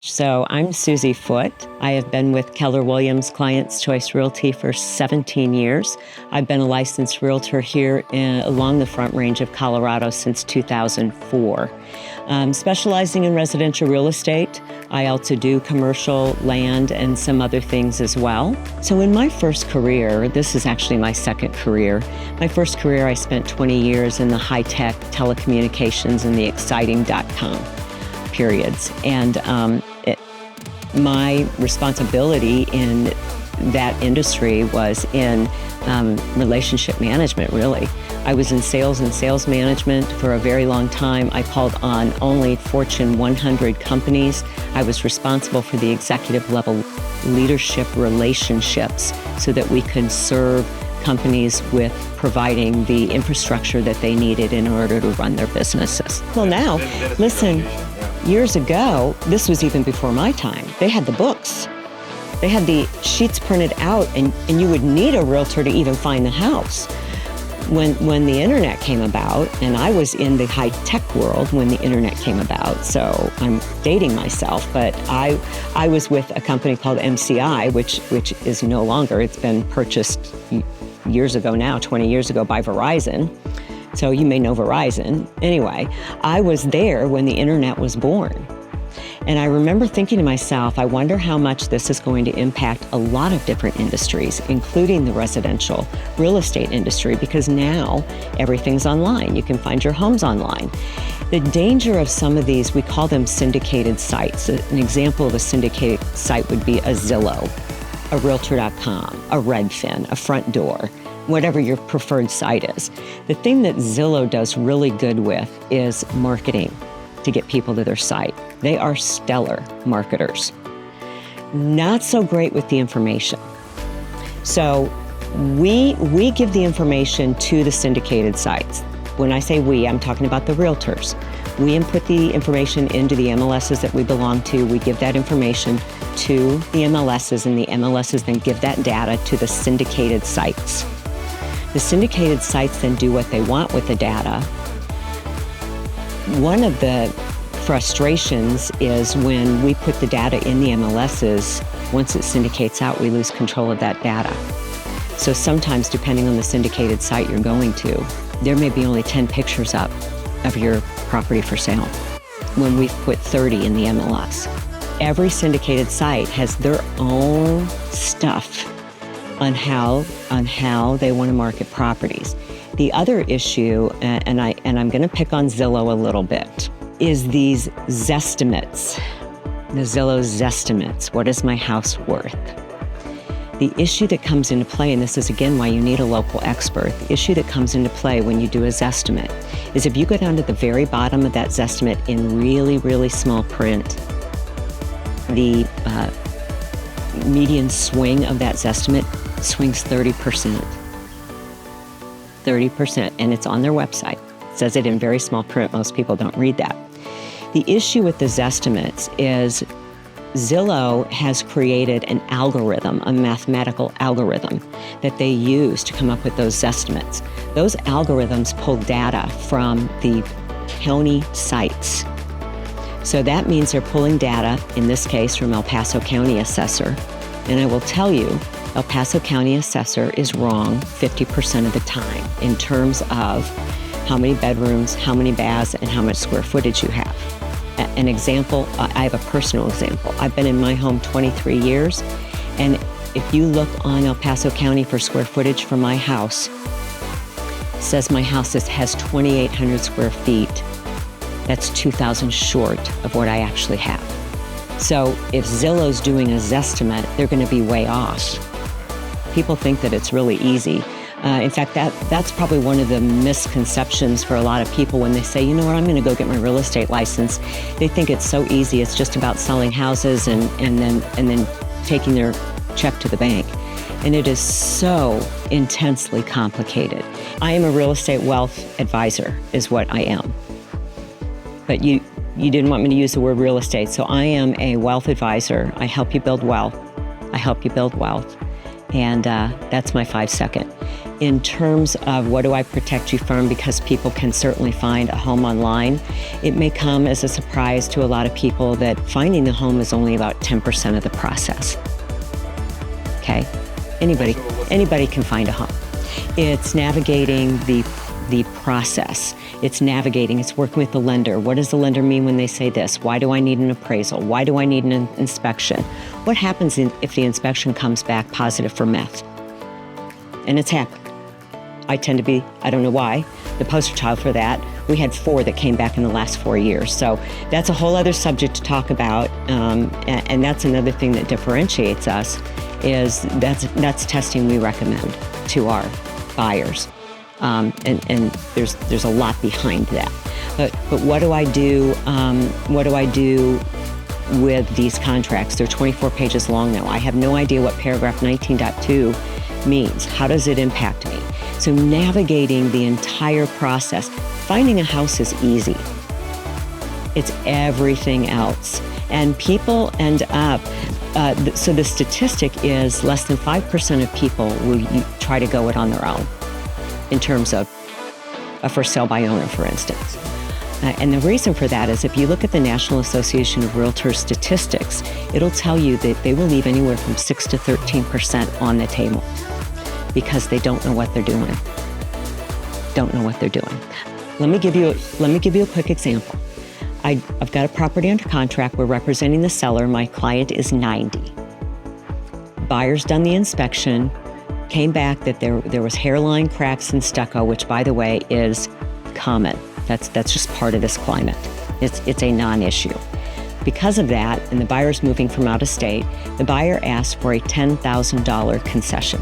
So I'm Susie Foote. I have been with Keller Williams Clients Choice Realty for 17 years. I've been a licensed realtor here along the Front Range of Colorado since 2004. Specializing in residential real estate, I also do commercial land and some other things as well. So in my first career, this is actually my second career. My first career, I spent 20 years in the high-tech telecommunications and the exciting.com periods. And my responsibility in that industry was in relationship management, really. I was in sales and sales management for a very long time. I called on only Fortune 100 companies. I was responsible for the executive level leadership relationships so that we could serve companies with providing the infrastructure that they needed in order to run their businesses. Well, now, listen, years ago, this was even before my time, they had the books. They had the sheets printed out, and you would need a realtor to even find the house. When the internet came about, and I was in the high-tech world when the internet came about, so I'm dating myself, but I was with a company called MCI, which is no longer. It's been purchased years ago now, 20 years ago, by Verizon. So you may know Verizon. Anyway, I was there when the internet was born. And I remember thinking to myself, I wonder how much this is going to impact a lot of different industries, including the residential real estate industry, because now everything's online. You can find your homes online. The danger of some of these, we call them syndicated sites. An example of a syndicated site would be a Zillow, a Realtor.com, a Redfin, a Front Door, whatever your preferred site is. The thing that Zillow does really good with is marketing to get people to their site. They are stellar marketers. Not so great with the information. So we give the information to the syndicated sites. When I say we, I'm talking about the realtors. We input the information into the MLSs that we belong to. We give that information to the MLSs, and the MLSs then give that data to the syndicated sites. The syndicated sites then do what they want with the data. One of the frustrations is when we put the data in the MLSs, once it syndicates out, we lose control of that data. So sometimes, depending on the syndicated site you're going to, there may be only 10 pictures up of your property for sale when we've put 30 in the MLS. Every syndicated site has their own stuff on how they want to market properties. The other issue, and I'm going to pick on Zillow a little bit, is these Zestimates, the Zillow Zestimates. What is my house worth? The issue that comes into play, and this is again why you need a local expert, the issue that comes into play when you do a Zestimate is if you go down to the very bottom of that Zestimate in really, really small print, the median swing of that Zestimate swings 30%. 30%, and it's on their website. It says it in very small print. Most people don't read that. The issue with the Zestimates is Zillow has created an algorithm, a mathematical algorithm that they use to come up with those Zestimates. Those algorithms pull data from the county sites. So that means they're pulling data, in this case, from El Paso County Assessor. And I will tell you, El Paso County Assessor is wrong 50% of the time in terms of how many bedrooms, how many baths, and how much square footage you have. An example, I have a personal example. I've been in my home 23 years, and if you look on El Paso County for square footage for my house, it says my house has 2,800 square feet. That's 2,000 short of what I actually have. So if Zillow's doing a Zestimate, they're going to be way off. People think that it's really easy. In fact, that's probably one of the misconceptions for a lot of people when they say, you know what, I'm going to go get my real estate license. They think it's so easy. It's just about selling houses and then taking their check to the bank. And it is so intensely complicated. I am a real estate wealth advisor, is what I am. But you didn't want me to use the word real estate, so I am a wealth advisor. I help you build wealth. And that's my 5-second. In terms of what do I protect you from, because people can certainly find a home online, it may come as a surprise to a lot of people that finding the home is only about 10% of the process. Okay? Anybody can find a home. It's navigating the process. It's working with the lender. What does the lender mean when they say this? Why do I need an appraisal? Why do I need an inspection? What happens if the inspection comes back positive for meth? And it's happened. I tend to be, I don't know why, the poster child for that. We had 4 that came back in the last 4 years. So that's a whole other subject to talk about. And that's another thing that differentiates us, is that's testing we recommend to our buyers. And there's a lot behind that. But what do I do? What do I do with these contracts? They're 24 pages long now. I have no idea what paragraph 19.2 means. How does it impact me? So navigating the entire process. Finding a house is easy. It's everything else. And people end up, so the statistic is less than 5% of people will try to go it on their own in terms of a for sale by owner, for instance. And the reason for that is if you look at the National Association of Realtors statistics, it'll tell you that they will leave anywhere from 6 to 13% on the table because they don't know what they're doing. Let me give you a quick example. I've got a property under contract. We're representing the seller. My client is 90. Buyer's done the inspection, came back that there was hairline cracks and stucco, which, by the way, is common. That's just part of this climate. It's a non-issue. Because of that, and the buyer's moving from out of state, the buyer asked for a $10,000 concession.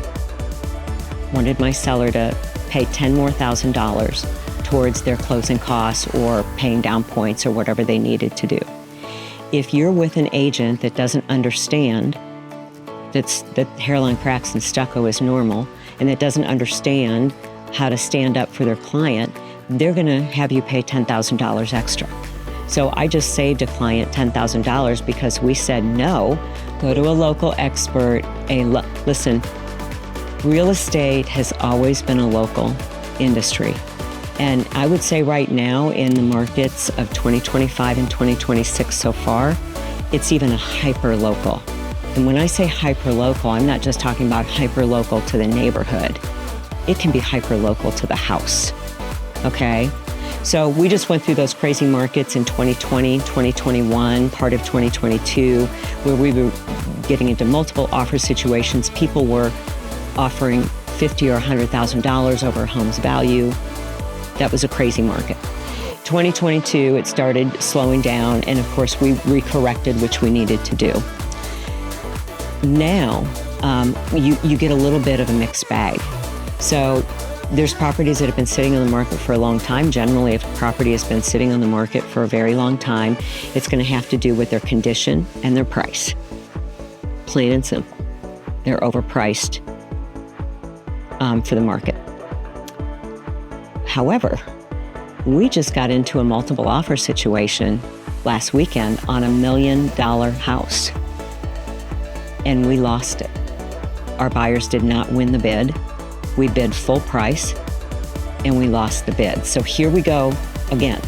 Wanted my seller to pay $10,000 more towards their closing costs or paying down points or whatever they needed to do. If you're with an agent that doesn't understand that hairline cracks and stucco is normal, and that doesn't understand how to stand up for their client, they're going to have you pay $10,000 extra. So I just saved a client $10,000 because we said no, go to a local expert. Listen, real estate has always been a local industry. And I would say right now in the markets of 2025 and 2026 so far, it's even a hyper-local. And when I say hyper-local, I'm not just talking about hyper-local to the neighborhood. It can be hyper-local to the house, okay? So we just went through those crazy markets in 2020, 2021, part of 2022, where we were getting into multiple offer situations. People were offering $50,000 or $100,000 over a home's value. That was a crazy market. 2022, it started slowing down, and of course we recorrected, which we needed to do. Now, you get a little bit of a mixed bag. So there's properties that have been sitting on the market for a long time. Generally, if a property has been sitting on the market for a very long time, it's going to have to do with their condition and their price. Plain and simple. They're overpriced for the market. However, we just got into a multiple offer situation last weekend on $1 million house, and we lost it. Our buyers did not win the bid. We bid full price, and we lost the bid. So here we go again.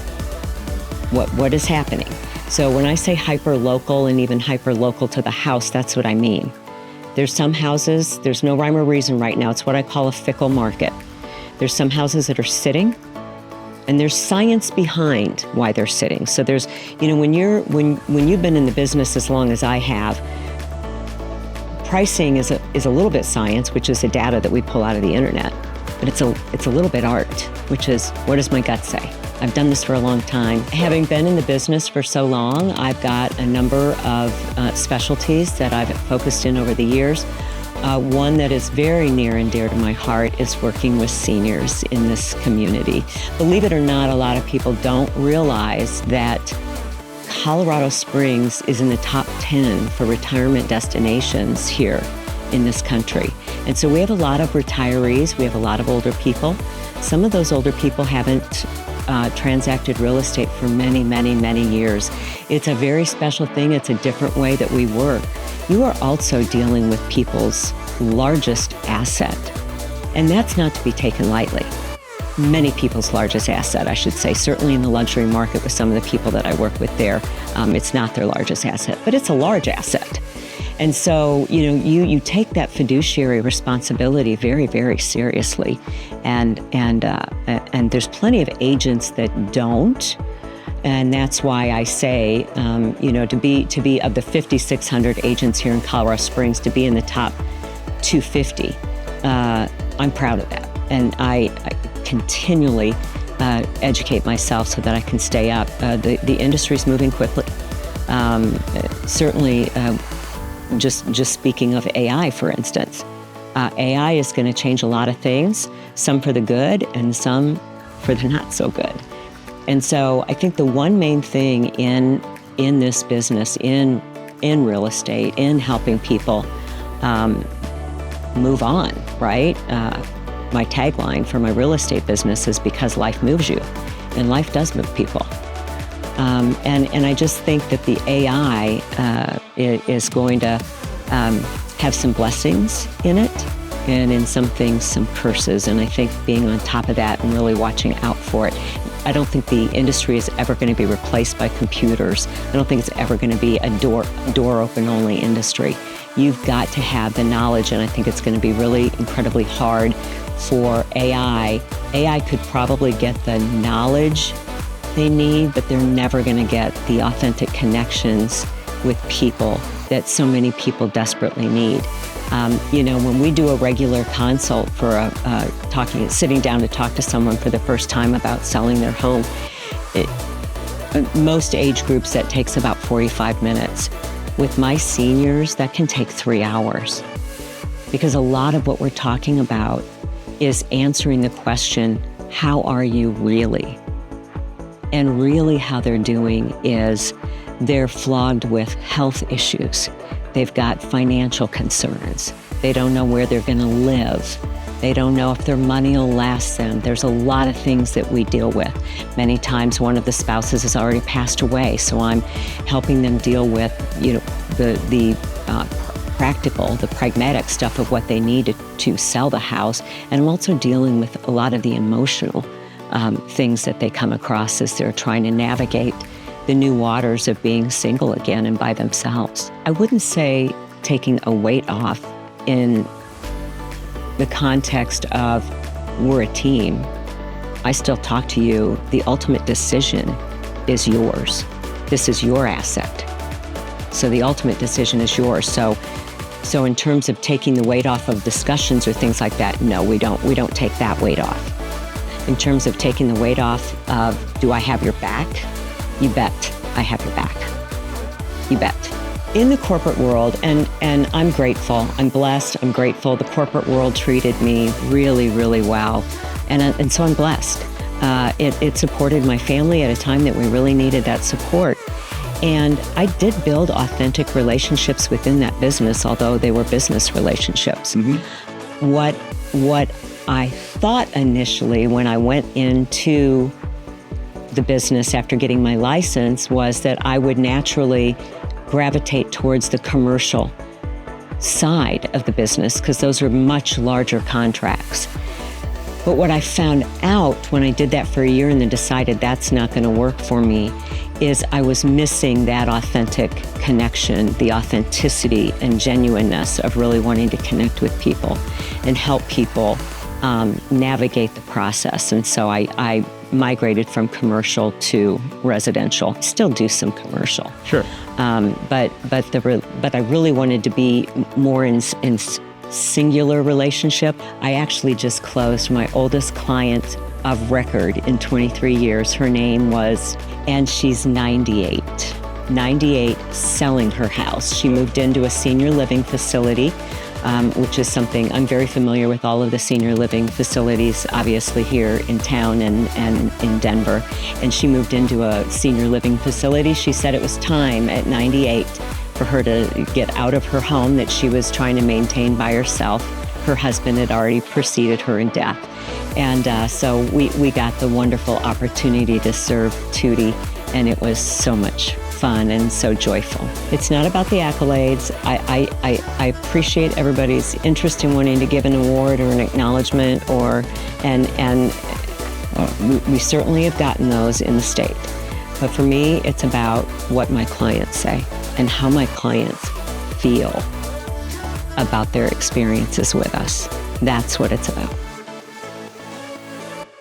What is happening? So when I say hyper-local and even hyper-local to the house, that's what I mean. There's some houses, there's no rhyme or reason right now. It's what I call a fickle market. There's some houses that are sitting, and there's science behind why they're sitting. So there's, when you've been in the business as long as I have, pricing is a little bit science, which is the data that we pull out of the internet, but it's a little bit art, which is, what does my gut say? I've done this for a long time. Having been in the business for so long, I've got a number of specialties that I've focused in over the years. One that is very near and dear to my heart is working with seniors in this community. Believe it or not, a lot of people don't realize that Colorado Springs is in the top 10 for retirement destinations here in this country. And so we have a lot of retirees, we have a lot of older people. Some of those older people haven't transacted real estate for many, many, many years. It's a very special thing. It's a different way that we work. You are also dealing with people's largest asset. And that's not to be taken lightly. Many people's largest asset, I should say, certainly in the luxury market with some of the people that I work with there, it's not their largest asset, but it's a large asset. And so, you take that fiduciary responsibility very, very seriously. And there's plenty of agents that don't. And that's why I say, to be of the 5,600 agents here in Colorado Springs, to be in the top 250, I'm proud of that. And I continually educate myself so that I can stay up. The industry's moving quickly. Certainly, just speaking of AI, for instance, AI is going to change a lot of things, some for the good and some for the not so good. And so I think the one main thing in this business, in real estate, in helping people move on, right? My tagline for my real estate business is because life moves you, and life does move people. And I just think that the AI is going to have some blessings in it, and in some things, some curses. And I think being on top of that and really watching out for it. I don't think the industry is ever going to be replaced by computers. I don't think it's ever going to be a door open only industry. You've got to have the knowledge, and I think it's going to be really incredibly hard for AI. AI could probably get the knowledge they need, but they're never going to get the authentic connections with people that so many people desperately need. When we do a regular consult for sitting down to talk to someone for the first time about selling their home, most age groups that takes about 45 minutes. With my seniors, that can take 3 hours, because a lot of what we're talking about is answering the question, how are you really? And really how they're doing is they're flogged with health issues. They've got financial concerns. They don't know where they're going to live. They don't know if their money will last them. There's a lot of things that we deal with. Many times one of the spouses has already passed away, so I'm helping them deal with, the practical, the pragmatic stuff of what they need to sell the house. And I'm also dealing with a lot of the emotional things that they come across as they're trying to navigate the new waters of being single again and by themselves. I wouldn't say taking a weight off in the context of we're a team. I still talk to you. The ultimate decision is yours. This is your asset. So the ultimate decision is yours. So in terms of taking the weight off of discussions or things like that, no, we don't take that weight off. In terms of taking the weight off of, do I have your back? You bet I have your back. You bet. In the corporate world, and I'm grateful, I'm blessed, I'm grateful. The corporate world treated me really, really well. And so I'm blessed. It supported my family at a time that we really needed that support. And I did build authentic relationships within that business, although they were business relationships. Mm-hmm. What I thought initially when I went into the business after getting my license was that I would naturally gravitate towards the commercial side of the business, because those are much larger contracts. But what I found out when I did that for a year and then decided that's not going to work for me is I was missing that authentic connection, the authenticity and genuineness of really wanting to connect with people and help people navigate the process. And so I migrated from commercial to residential. Still do some commercial. Sure. But I really wanted to be more in singular relationship. I actually just closed my oldest client of record in 23 years. Her name was, and she's 98, selling her house. She moved into a senior living facility, which is something I'm very familiar with, all of the senior living facilities, obviously here in town and in Denver. And she moved into a senior living facility. She said it was time at 98 for her to get out of her home that she was trying to maintain by herself. Her husband had already preceded her in death. And so we got the wonderful opportunity to serve Tootie, and it was so much fun and so joyful. It's not about the accolades. I appreciate everybody's interest in wanting to give an award or an acknowledgement, and we certainly have gotten those in the state. But for me, it's about what my clients say and how my clients feel about their experiences with us. That's what it's about.